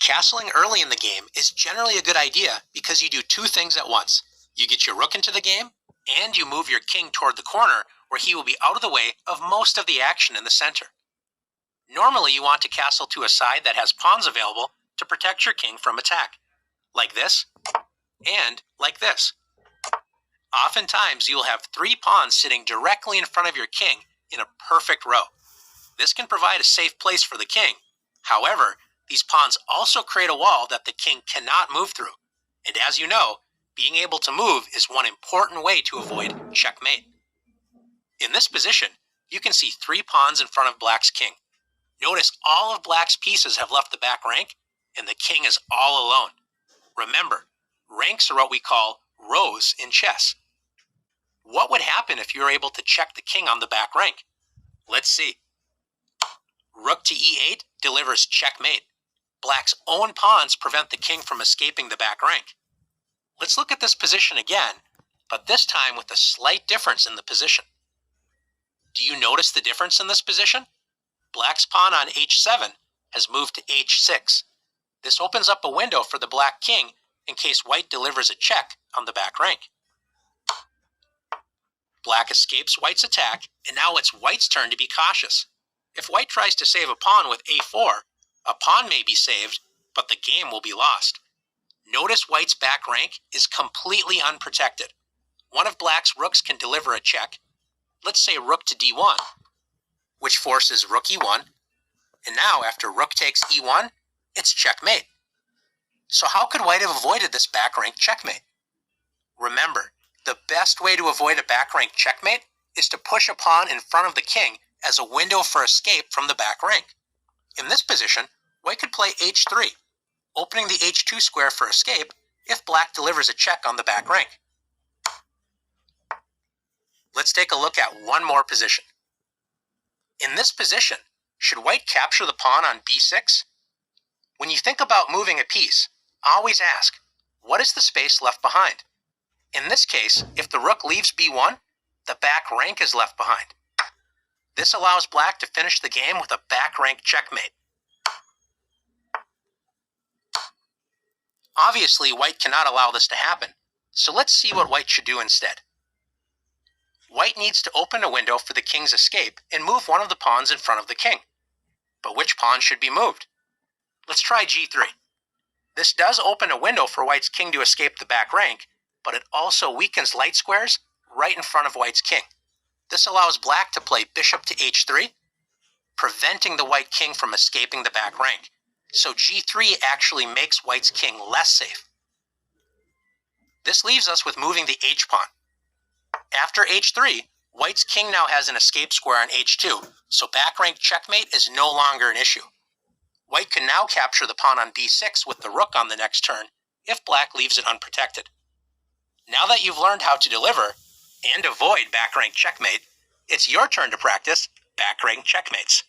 Castling early in the game is generally a good idea because you do two things at once. You get your rook into the game, and you move your king toward the corner where he will be out of the way of most of the action in the center. Normally you want to castle to a side that has pawns available to protect your king from attack, like this, and like this. Oftentimes you will have three pawns sitting directly in front of your king in a perfect row. This can provide a safe place for the king. However, these pawns also create a wall that the king cannot move through. And as you know, being able to move is one important way to avoid checkmate. In this position, you can see three pawns in front of black's king. Notice all of black's pieces have left the back rank, and the king is all alone. Remember, ranks are what we call rows in chess. What would happen if you were able to check the king on the back rank? Let's see. Rook to e8 delivers checkmate. Black's own pawns prevent the king from escaping the back rank. Let's look at this position again, but this time with a slight difference in the position. Do you notice the difference in this position? Black's pawn on h7 has moved to h6. This opens up a window for the black king in case white delivers a check on the back rank. Black escapes white's attack, and now it's white's turn to be cautious. If white tries to save a pawn with a4, a pawn may be saved, but the game will be lost. Notice white's back rank is completely unprotected. One of black's rooks can deliver a check. Let's say rook to d1, which forces rook e1. And now, after rook takes e1, it's checkmate. So how could white have avoided this back rank checkmate? Remember, the best way to avoid a back rank checkmate is to push a pawn in front of the king as a window for escape from the back rank. In this position, white could play h3, opening the h2 square for escape if black delivers a check on the back rank. Let's take a look at one more position. In this position, should white capture the pawn on b6? When you think about moving a piece, always ask, what is the space left behind? In this case, if the rook leaves b1, the back rank is left behind. This allows black to finish the game with a back rank checkmate. Obviously, white cannot allow this to happen, so let's see what white should do instead. White needs to open a window for the king's escape and move one of the pawns in front of the king. But which pawn should be moved? Let's try g3. This does open a window for white's king to escape the back rank, but it also weakens light squares right in front of white's king. This allows black to play bishop to h3, preventing the white king from escaping the back rank. So g3 actually makes white's king less safe. This leaves us with moving the h-pawn. After h3, white's king now has an escape square on h2, so back rank checkmate is no longer an issue. White can now capture the pawn on b6 with the rook on the next turn if black leaves it unprotected. Now that you've learned how to deliver and avoid back rank checkmate, it's your turn to practice back rank checkmates.